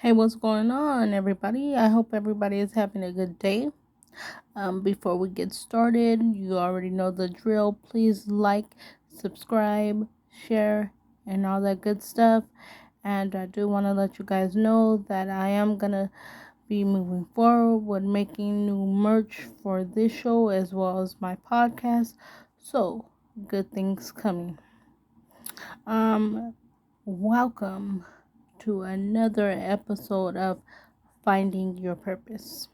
Hey, what's going on, everybody? I hope everybody is having a good day. Before we get started, you already know the drill. Please like, subscribe, share, and all that good stuff. And I do want to let you guys know that I am gonna be moving forward with making new merch for this show as well as my podcast. So, good things coming. Um, Welcome to another episode of Finding Your Purpose.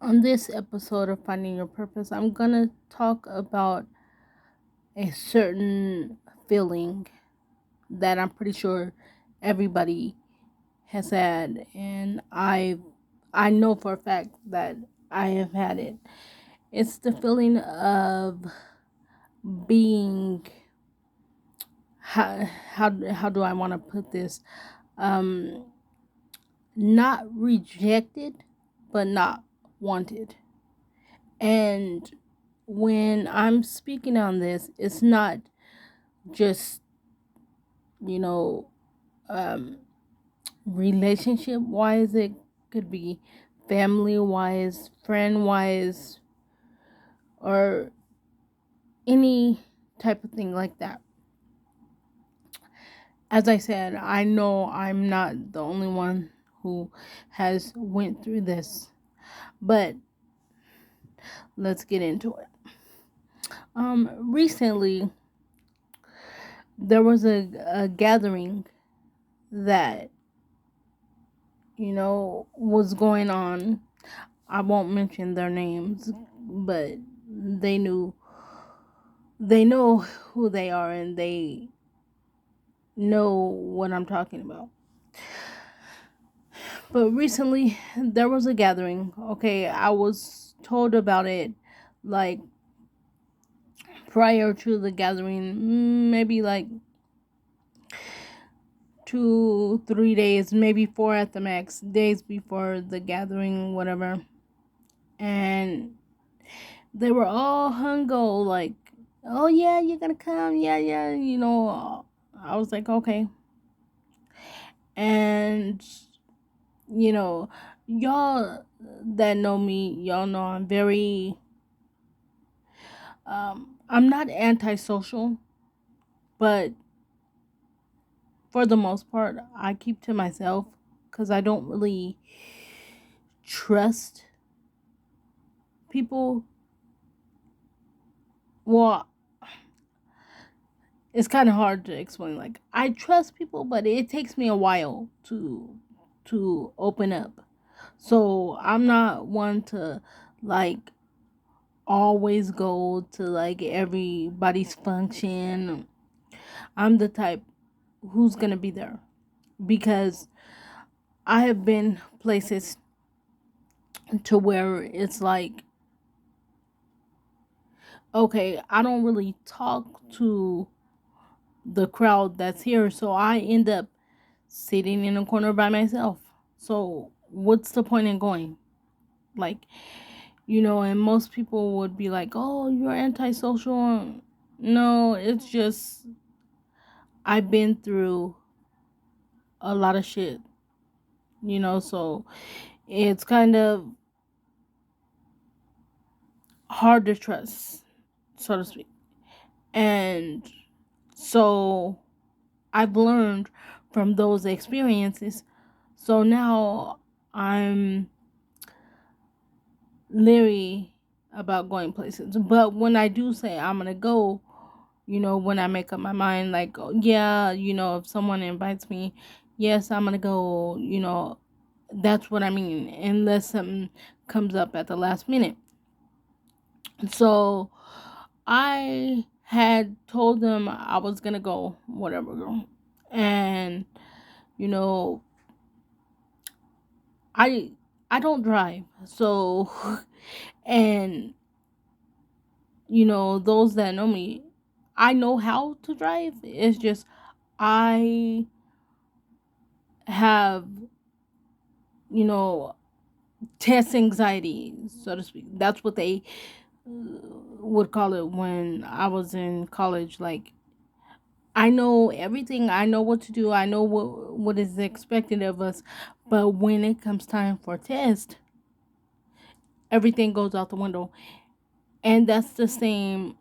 On this episode of Finding Your Purpose, I'm going to talk about a certain feeling that I'm pretty sure everybody has had, and I know for a fact that I have had it. It's the feeling of being, how do I want to put this? Um Not rejected, but not wanted. And when I'm speaking on this, it's not just, you know, um, relationship wise, it could be family wise, friend wise, or any type of thing like that. As I said, I know I'm not the only one who has went through this, but let's get into it. Recently there was a gathering that was going on. I won't mention their names, but they knew they know who they are, and they know what I'm talking about. But recently there was a gathering. Okay, I was told about it like prior to the gathering, maybe like 2 3 days, maybe four at the max, days before the gathering, whatever. And they were all hungo, like, oh yeah, you're gonna come, yeah, yeah, I was like, okay. And you know y'all that know me, y'all know I'm very, I'm not antisocial, but for the most part I keep to myself because I don't really trust people. Well, it's kind of hard to explain. Like, I trust people, but it takes me a while to open up. So I'm not one to like always go to like everybody's function. I'm the type who's gonna be there because I have been places to where it's like, okay, I don't really talk to the crowd that's here, so I end up sitting in a corner by myself. So what's the point in going? Like, and most people would be like, "Oh, you're antisocial." No, it's just I've been through a lot of shit, so it's kind of hard to trust, so to speak. And so I've learned from those experiences. So now I'm leery about going places. But when I do say I'm gonna go, when I make up my mind, like, oh, yeah, if someone invites me, yes, I'm gonna go, that's what I mean, unless something comes up at the last minute. So I had told them I was gonna go, whatever, and you know, I I don't drive, so and those that know me, I know how to drive. It's just I have, you know, test anxiety, so to speak. That's what they would call it when I was in college. Like, I know everything. I know what to do. I know what is expected of us. But when it comes time for test, everything goes out the window. And that's the same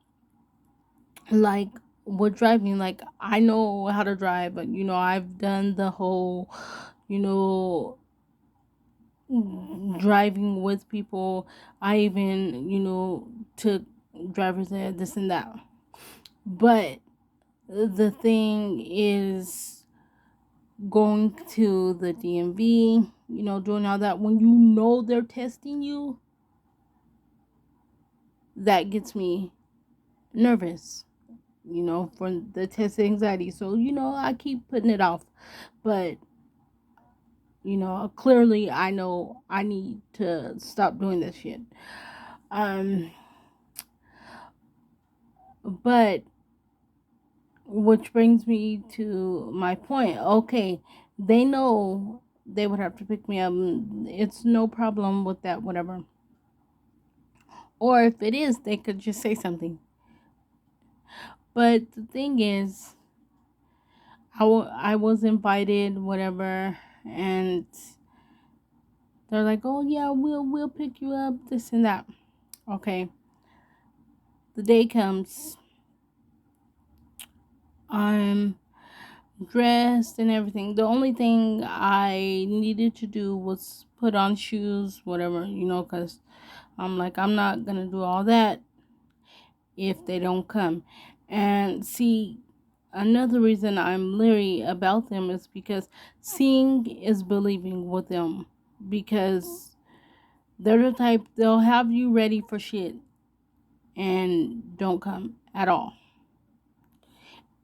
like with driving. Like, I know how to drive, but I've done the whole, you know, driving with people. I even, took driver's ed, this and that. But the thing is, going to the DMV, doing all that, when they're testing you, that gets me nervous, for the test anxiety. So, I keep putting it off. But, clearly I know I need to stop doing this shit. Um, but which brings me to my point. Okay, they know they would have to pick me up. It's no problem with that, whatever. Or if it is, they could just say something. But the thing is, I was invited, whatever, and they're like, "Oh yeah, we'll pick you up, this and that." Okay, the day comes. I'm dressed and everything. The only thing I needed to do was put on shoes, whatever, because I'm like, I'm not gonna do all that if they don't come. And see, another reason I'm leery about them is because seeing is believing with them. Because they're the type, they'll have you ready for shit and don't come at all.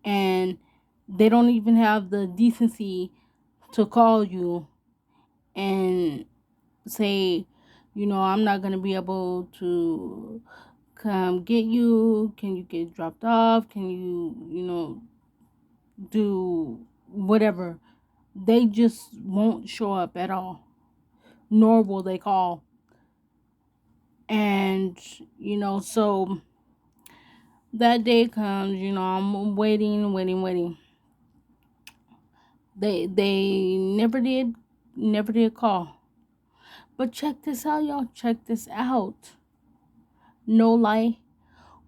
And they don't even have the decency to call you and say, I'm not going to be able to come get you. Can you get dropped off? Can you, do whatever? They just won't show up at all, nor will they call. And, so that day comes, I'm waiting. They never did call. But check this out, y'all. Check this out. No lie.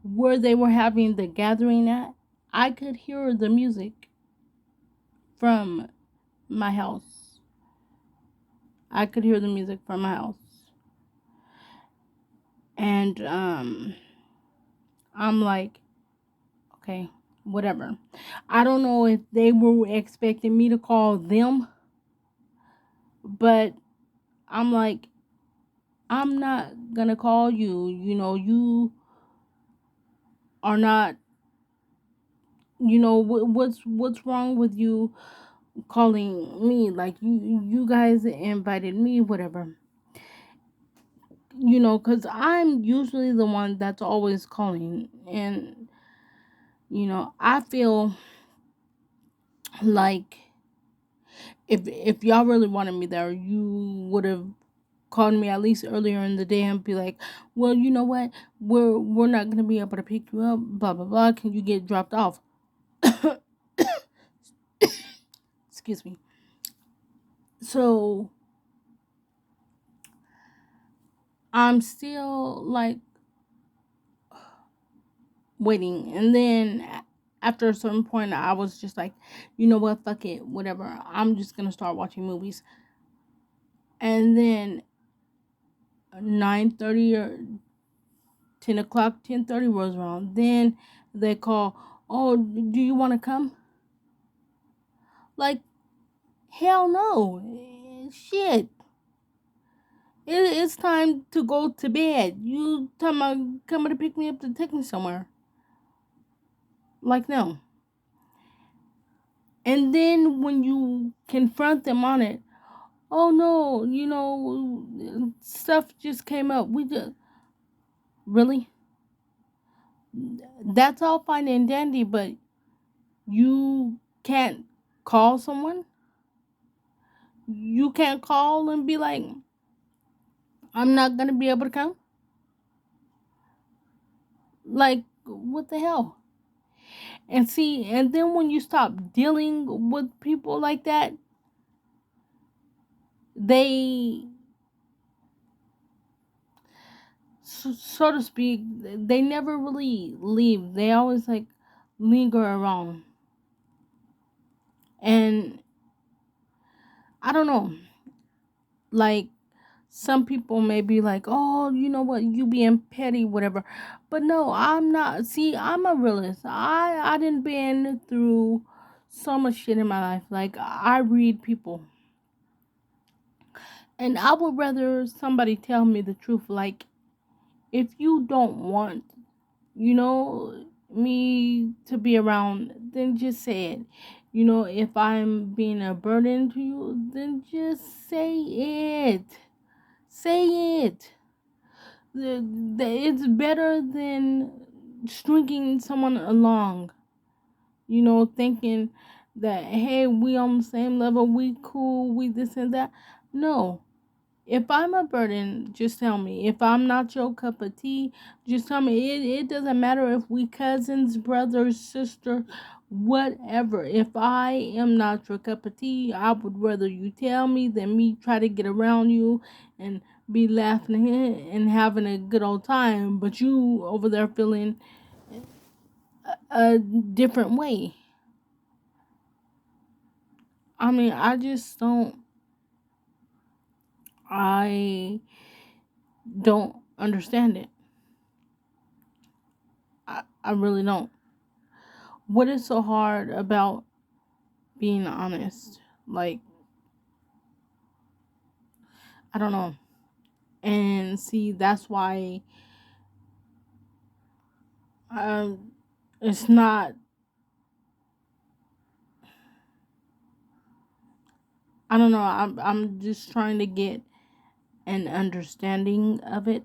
Where they were having the gathering at, I could hear the music from my house. I could hear the music from my house. And I'm like, okay, whatever. I don't know if they were expecting me to call them, but I'm like, I'm not gonna call you. You are not. What's wrong with you calling me? Like, you guys invited me, whatever. Because I'm usually the one that's always calling, and I feel like if y'all really wanted me there, you would have called me at least earlier in the day and be like, well, you know what, we're not gonna be able to pick you up, blah blah blah, can you get dropped off? Excuse me. So I'm still like waiting, and then after a certain point I was just like, you know what, fuck it, whatever, I'm just gonna start watching movies. And then 9:30 or 10 o'clock, 10:30 rolls around. Then they call, oh, do you want to come? Like, hell no. Shit. It's time to go to bed. You talking about coming to pick me up to take me somewhere? Like, no. And then when you confront them on it, oh no, stuff just came up. We just really, that's all fine and dandy, but you can't call someone. You can't call and be like, I'm not gonna be able to come. Like, what the hell? And see, and then when you stop dealing with people like that, they, so to speak, they never really leave. They always like linger around. And I don't know, like some people may be like, oh, you know what, you being petty, whatever. But no, I'm not. See, I'm a realist. I didn't been through so much shit in my life. Like, I read people, and I would rather somebody tell me the truth. Like, if you don't want, me to be around, then just say it. If I'm being a burden to you, then just say it. Say it. It's better than stringing someone along, thinking that, hey, we on the same level, we cool, we this and that. No. If I'm a burden, just tell me. If I'm not your cup of tea, just tell me. It doesn't matter if we cousins, brothers, sister, whatever. If I am not your cup of tea, I would rather you tell me than me try to get around you and be laughing and having a good old time, but you over there feeling a different way. I mean, I don't understand it. I really don't. What is so hard about being honest? Like, I don't know. And see, that's why um, it's not. I don't know. I'm just trying to get an understanding of it.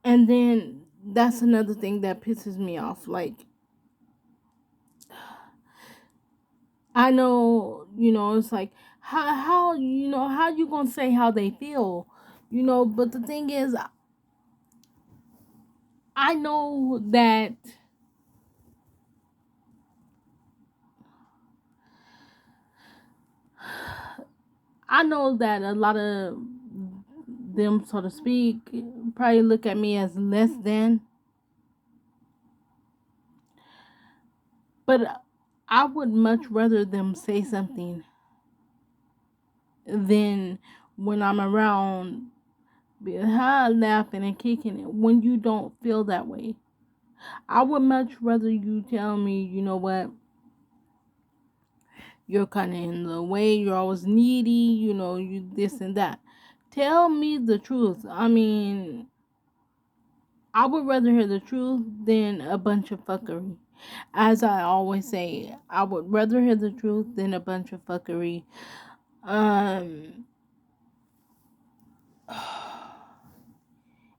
And then that's another thing that pisses me off. Like, I know, it's like, how how you gonna say how they feel, But the thing is, I know that a lot of them, so to speak, probably look at me as less than, but I would much rather them say something than when I'm around, be laughing and kicking it when you don't feel that way. I would much rather you tell me, what, you're kind of in the way, you're always needy, you this and that. Tell me the truth. I mean, I would rather hear the truth than a bunch of fuckery. As I always say, I would rather hear the truth than a bunch of fuckery. Um,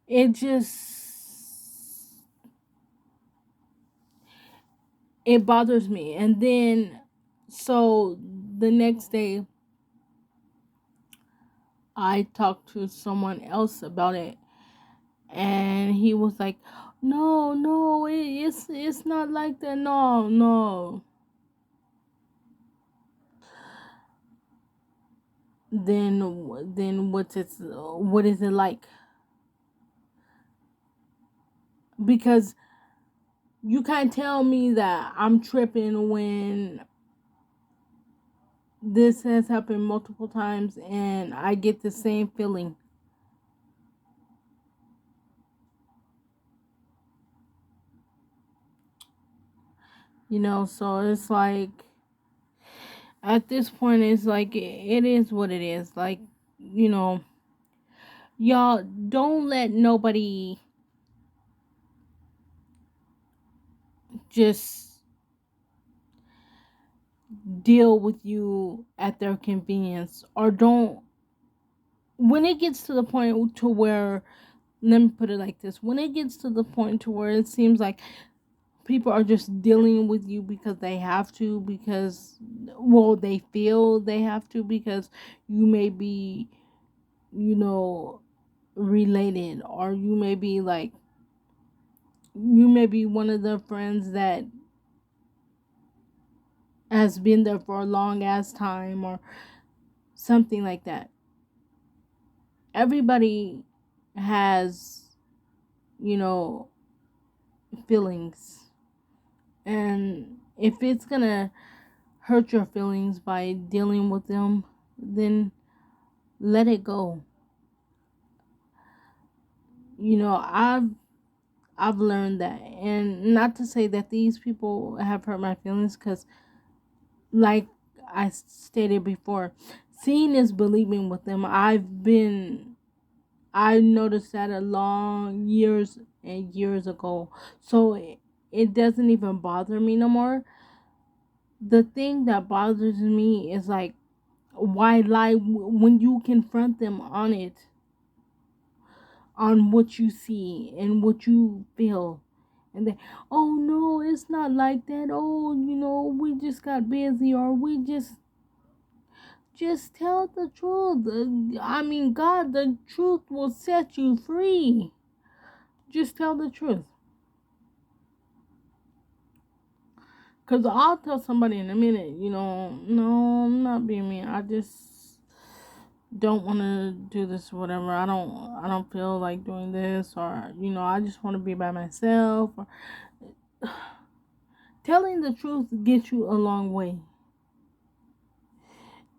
it just, it bothers me. And then, so the next day, I talked to someone else about it, and he was like, "No, no, it's not like that. No, no." Then what is it like? Because you can't tell me that I'm tripping when this has happened multiple times and I get the same feeling. So it's like, at this point, it's like, it is what it is. Like, you know, y'all don't let nobody just deal with you at their convenience, or don't, when it gets to the point to where, let me put it like this, when it gets to the point to where it seems like people are just dealing with you because they have to, because, well, they feel they have to, because you may be, you know related, or you may be one of the friends that has been there for a long ass time, or something like that. Everybody has, you know, feelings. And if it's gonna hurt your feelings by dealing with them, then let it go. I've learned that. And not to say that these people have hurt my feelings, because like I stated before, seeing is believing with them. I noticed that a long years and years ago. So it doesn't even bother me no more. The thing that bothers me is like, why lie when you confront them on it, on what you see and what you feel. And then, oh no, it's not like that. Oh, we just got busy, or we just tell the truth. I mean, God, the truth will set you free. Just tell the truth. Because I'll tell somebody in a minute, no, I'm not being mean. I just don't want to do this or whatever. I don't feel like doing this, or I just want to be by myself. Or, telling the truth gets you a long way.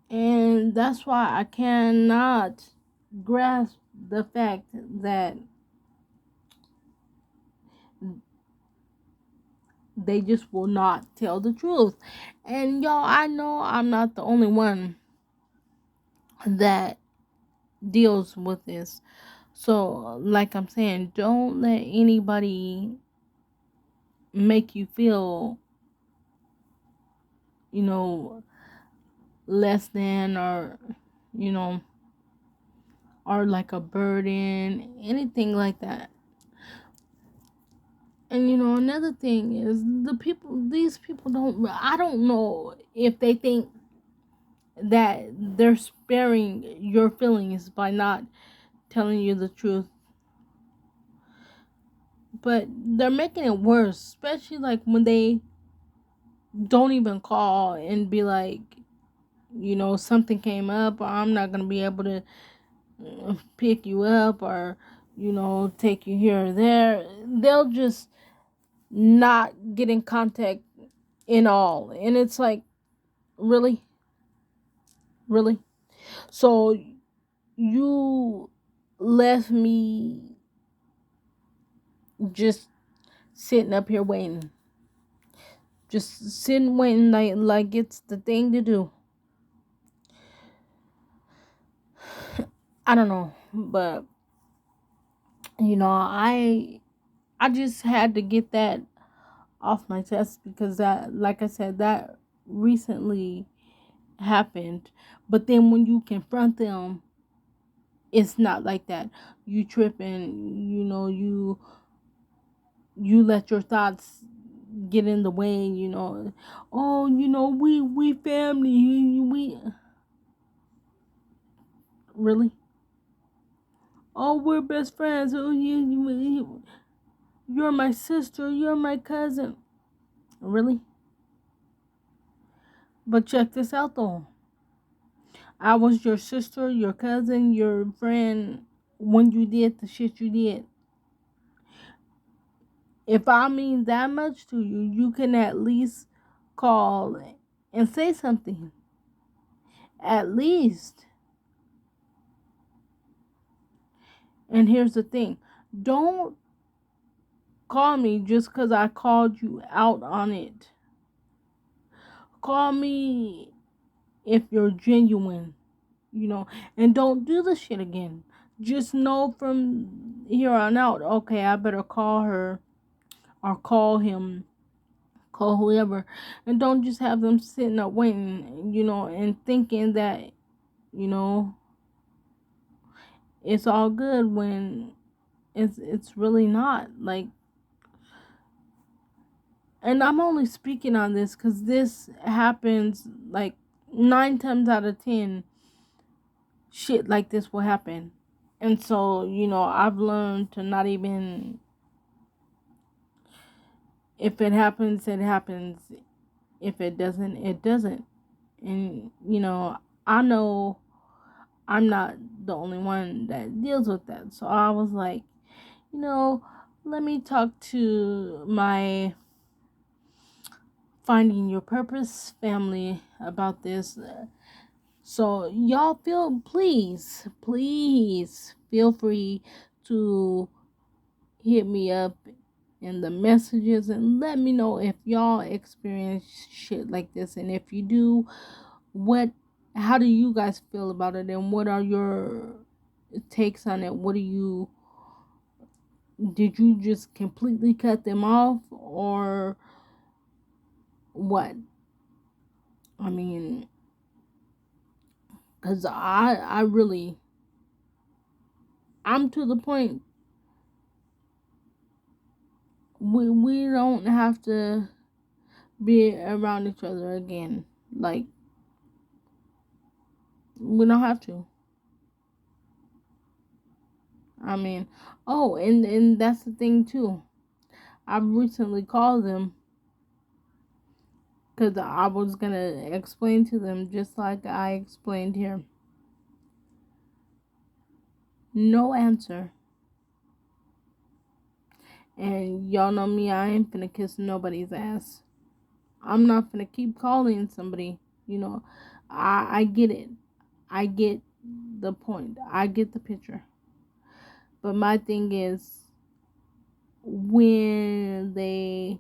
And that's why I cannot grasp the fact that they just will not tell the truth. And y'all, I know I'm not the only one that deals with this. So, like I'm saying, don't let anybody make you feel, you know, less than, or, you know, or like a burden, anything like that. And another thing is, these people I don't know if they think that they're sparing your feelings by not telling you the truth. But they're making it worse, especially like when they don't even call and be like, something came up, or I'm not going to be able to pick you up, or, take you here or there. They'll just not get in contact in all. And it's like, really? Really? So you left me just sitting up here waiting. Just sitting waiting like it's the thing to do. I don't know, but I just had to get that off my chest, because that, like I said, that recently happened. But then when you confront them, it's not like that. You tripping, you let your thoughts get in the way, oh, we family, we really, oh, we're best friends, oh, you're my sister, you're my cousin, really. But check this out though, I was your sister, your cousin, your friend when you did the shit you did. If I mean that much to you, you can at least call and say something. At least. And here's the thing, don't call me just because I called you out on it. Call me if you're genuine, and don't do the shit again. Just know from here on out, okay, I better call her or call him, call whoever, and don't just have them sitting up waiting, and thinking that, you know, it's all good when it's really not. Like, and I'm only speaking on this because this happens like 9 times out of 10. Shit like this will happen, and so I've learned to not even. If it happens, it happens. If it doesn't, it doesn't. And I know I'm not the only one that deals with that. So I was like, you know, let me talk to my Finding Your Purpose family about this. So y'all please feel free to hit me up in the messages and let me know if y'all experience shit like this, and if you do, what how do you guys feel about it, and what are your takes on it? What do you Did you just completely cut them off, or what? I mean, cuz I really, I'm to the point, we don't have to be around each other again. Like, we don't have to. I mean, oh, and that's the thing too. I've recently called them because I was gonna explain to them just like I explained here. No answer. And y'all know me, I ain't finna kiss nobody's ass. I'm not finna keep calling somebody. You know, I get it. I get the point. I get the picture. But my thing is, when they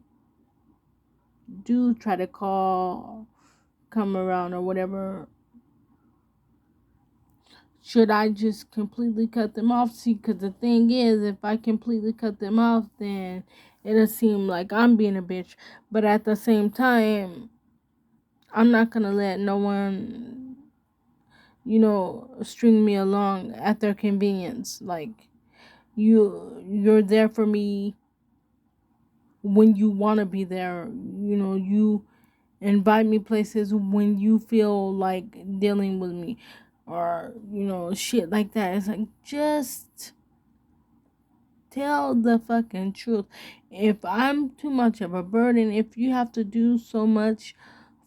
do try to call, come around, or whatever, should I just completely cut them off? See, because the thing is, if I completely cut them off, then it'll seem like I'm being a bitch. But at the same time, I'm not going to let no one, string me along at their convenience. Like, you're there for me when you want to be there. You invite me places when you feel like dealing with me, or shit like that. It's like, just tell the fucking truth. If I'm too much of a burden, if you have to do so much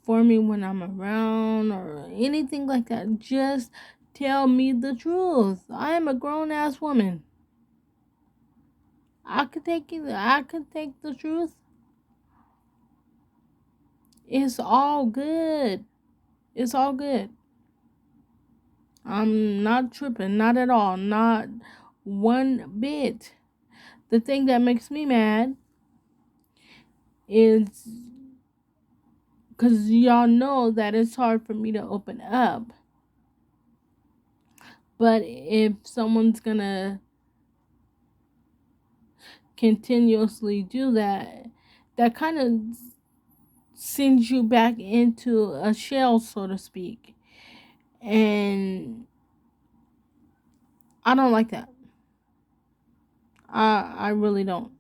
for me when I'm around or anything like that, just tell me the truth. I am a grown ass woman. I could take it. I could take the truth. It's all good. It's all good. I'm not tripping, not at all, not one bit. The thing that makes me mad is because y'all know that it's hard for me to open up. But if someone's gonna continuously do that, that kind of sends you back into a shell, so to speak. And I don't like that. I really don't.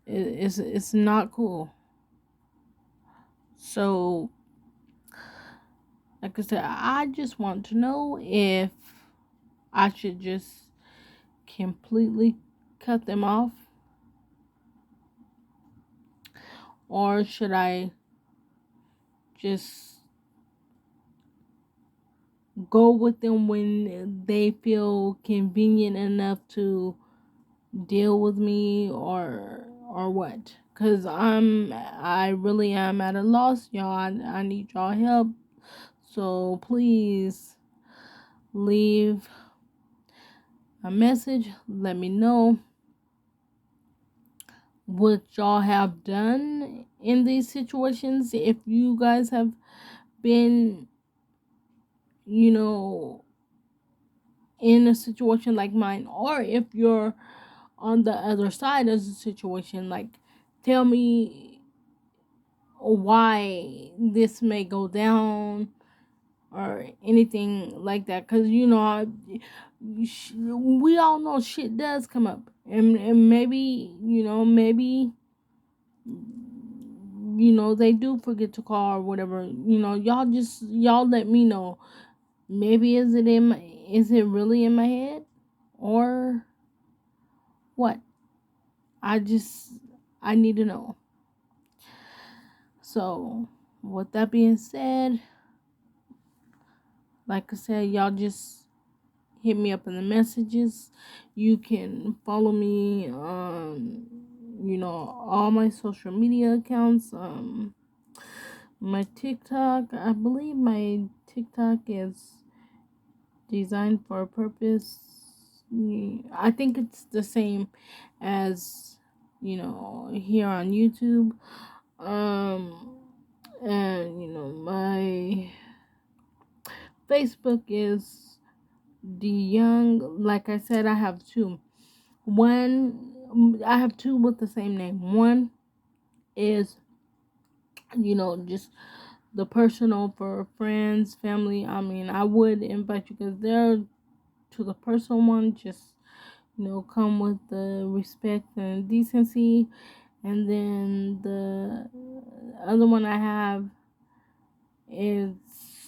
It's not cool. So, like I said, I just want to know if I should just completely cut them off, or should I just go with them when they feel convenient enough to deal with me, or what? Cuz I really am at a loss, y'all. I need y'all help. So please leave a message. Let me know what y'all have done in these situations. If you guys have been, you know, in a situation like mine, or if you're on the other side of the situation, like, tell me why this may go down or anything like that, because we all know shit does come up, and maybe they do forget to call or whatever. Y'all let me know. Maybe is it really in my head, or what? I need to know. So with that being said, like I said, y'all just hit me up in the messages. You can follow me on, all my social media accounts. My TikTok, I believe my TikTok is designed for a purpose. I think it's the same as, here on YouTube. Um, and, my Facebook is the young, like I said, I have two. I have two with the same name. One is, just the personal for friends, family. I mean, I would invite you because they're to the personal one, just, come with the respect and decency. And then the other one I have is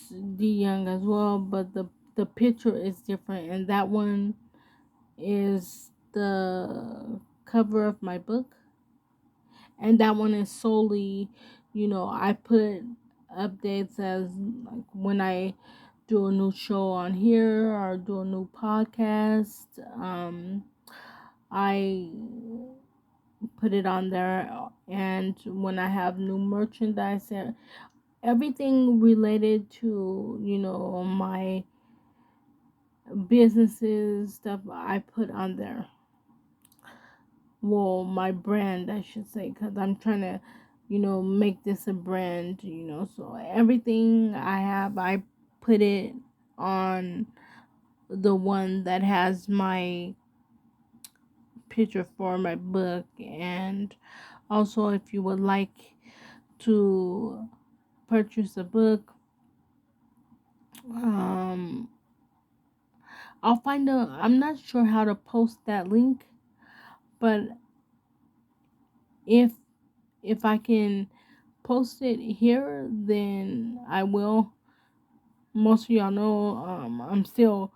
the young as well, but the picture is different, and that one is the cover of my book, and that one is solely, I put updates as like when I do a new show on here or do a new podcast. I put it on there, and when I have new merchandise and everything related to, my businesses stuff, I put on there. Well, my brand, I should say, because I'm trying to, make this a brand, so everything I have, I put it on the one that has my picture for my book. And also, if you would like to purchase a book, um I'm not sure how to post that link, but if I can post it here, then I will. Most of y'all know, I'm still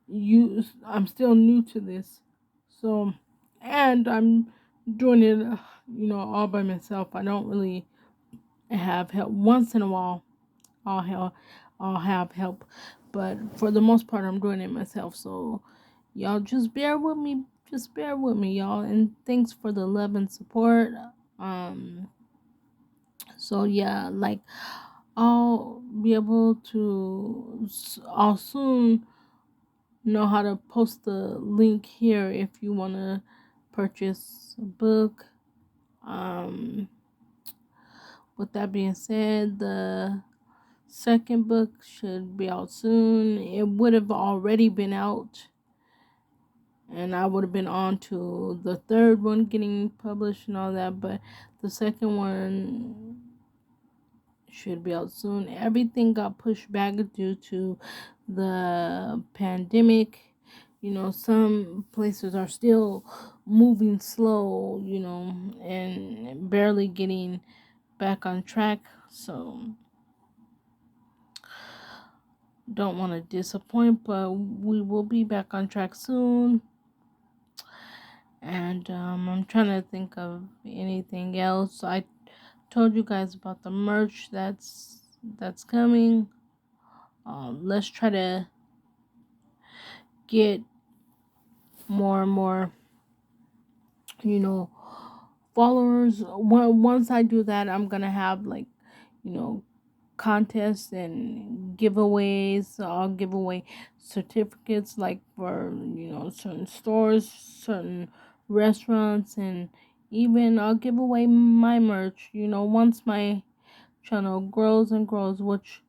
new to this. So, and I'm doing it, all by myself. I don't really have help. Once in a while I'll help I'll have help, but for the most part I'm doing it myself. So y'all just bear with me, y'all, and thanks for the love and support. um so yeah, like, I'll be able to I'll soon know how to post the link here if you want to purchase a book. um with that being said, the second book should be out soon. It would have already been out, and I would have been on to the third one getting published and all that, but the second one should be out soon. Everything got pushed back due to the pandemic. Some places are still moving slow, and barely getting back on track. So don't want to disappoint, but we will be back on track soon. And I'm trying to think of anything else. I told you guys about the merch that's coming. Let's try to get more and more, you know, followers. Once I do that, I'm gonna have, like, you know, contests and giveaways. So I'll give away certificates, like, for, certain stores, certain restaurants, and even I'll give away my merch, once my channel grows and grows, which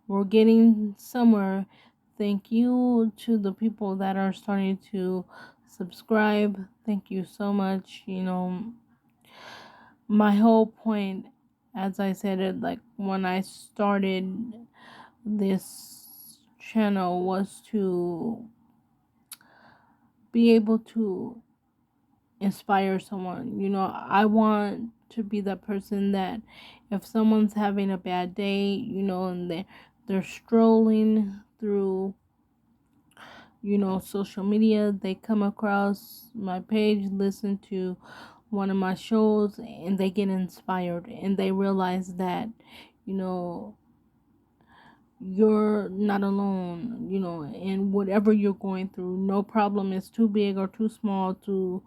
we're getting somewhere. Thank you to the people that are starting to subscribe. Thank you so much. My whole point, as I said it, like, when I started this channel, was to be able to inspire someone. I want to be that person that, if someone's having a bad day, and they're strolling through, social media, they come across my page, listen to one of my shows, and they get inspired, and they realize that, you know you're not alone, and whatever you're going through, no problem is too big or too small to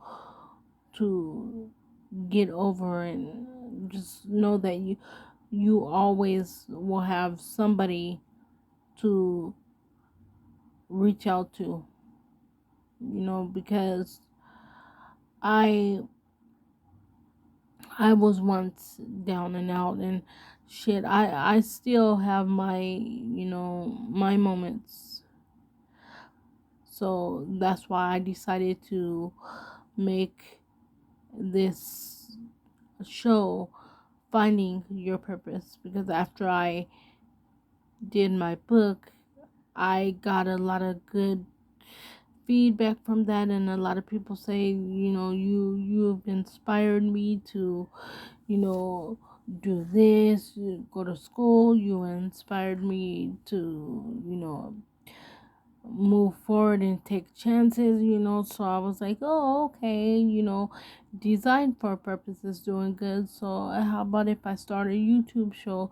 get over. And just know that you always will have somebody to reach out to, because I I was once down and out, and shit, I still have my moments. So that's why I decided to make this show, Finding Your Purpose, because after I did my book, I got a lot of good feedback from that, and a lot of people say, you've inspired me to, you know do this, go to school. You inspired me to, move forward and take chances. So I was like, oh, okay, Design for a Purpose is doing good, so how about if I start a YouTube show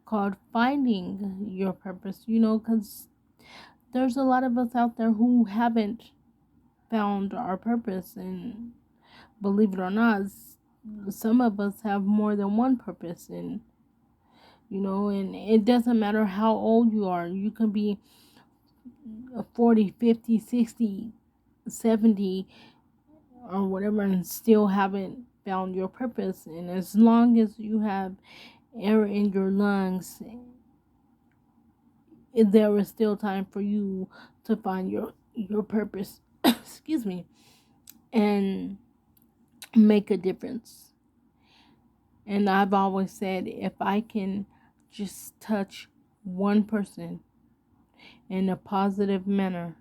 called Finding Your Purpose? Because there's a lot of us out there who haven't found our purpose, and believe it or not, some of us have more than one purpose. And it doesn't matter how old you are. You can be 40, 50, 60, 70, or whatever, and still haven't found your purpose. And as long as you have air in your lungs, there is still time for you to find your purpose. Excuse me. And make a difference. And I've always said, if I can just touch one person in a positive manner,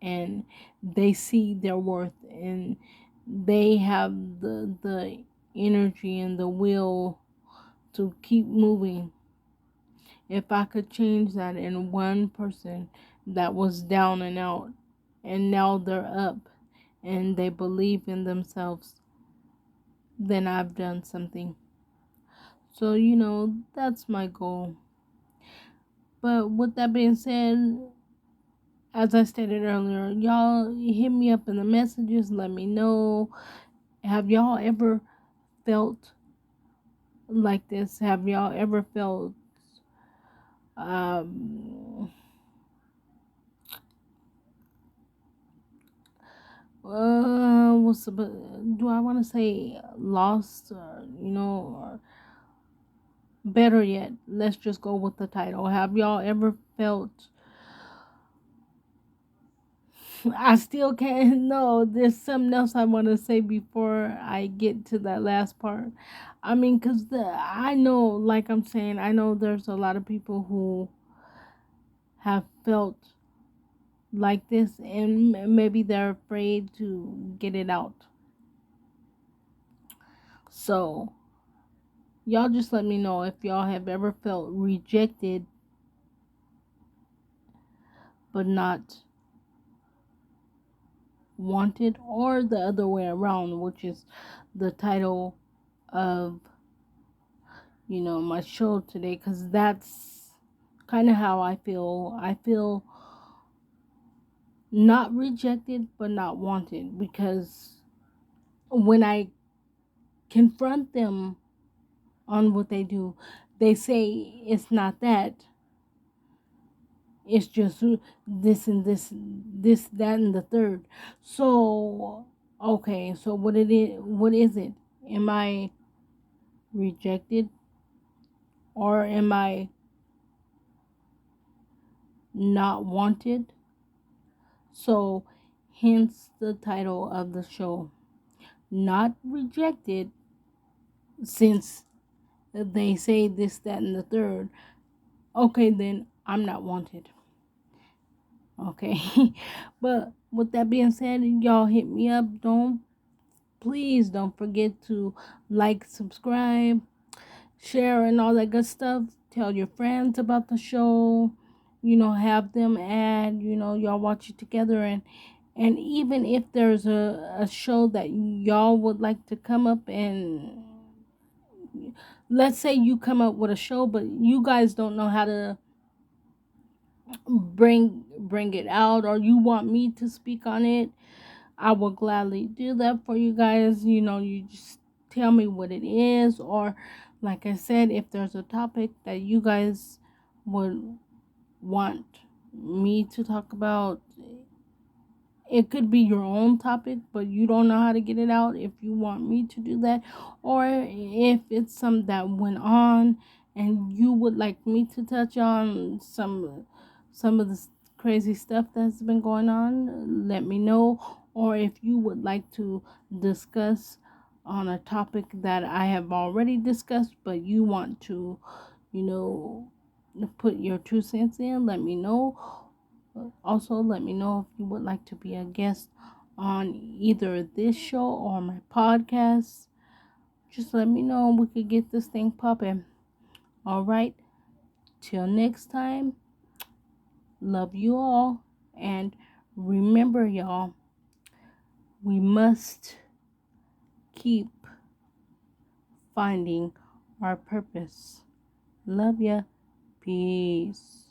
and they see their worth, and they have the energy and the will to keep moving, if I could change that in one person that was down and out, and now they're up and they believe in themselves, then I've done something. So, that's my goal. But with that being said, as I stated earlier, y'all hit me up in the messages, let me know. Have y'all ever felt like this? Have y'all ever felt um do I want to say lost, or better yet, let's just go with the title. Have y'all ever felt, I still can't. No, there's something else I want to say before I get to that last part. I mean, because I know, like I'm saying, I know there's a lot of people who have felt like this, and maybe they're afraid to get it out. So, y'all just let me know if y'all have ever felt rejected but not wanted, or the other way around, which is the title of my show today, because that's kind of how I feel. I feel not rejected but not wanted, because when I confront them on what they do, they say it's not that, it's just this and this, that, and the third. So, okay, so what is it? Am I rejected, or am I not wanted? So, hence the title of the show, Not Rejected, since they say this, that, and the third. Okay, then I'm not wanted. Okay. But with that being said, y'all hit me up. Please don't forget to like, subscribe, share, and all that good stuff. Tell your friends about the show. Have them add, y'all watch it together. And even if there's a show that y'all would like to come up and let's say you come up with a show, but you guys don't know how to bring it out, or you want me to speak on it, I will gladly do that for you guys. You just tell me what it is, or like I said, if there's a topic that you guys would want me to talk about, it could be your own topic, but you don't know how to get it out. If you want me to do that, or if it's something that went on and you would like me to touch on some of the crazy stuff that's been going on, let me know. Or if you would like to discuss on a topic that I have already discussed, but you want to, you know, put your 2 cents in, let me know. Also, let me know if you would like to be a guest on either this show or my podcast. Just let me know and we could get this thing popping. All right. Till next time, love you all. And remember, y'all, we must keep finding our purpose. Love ya. Peace.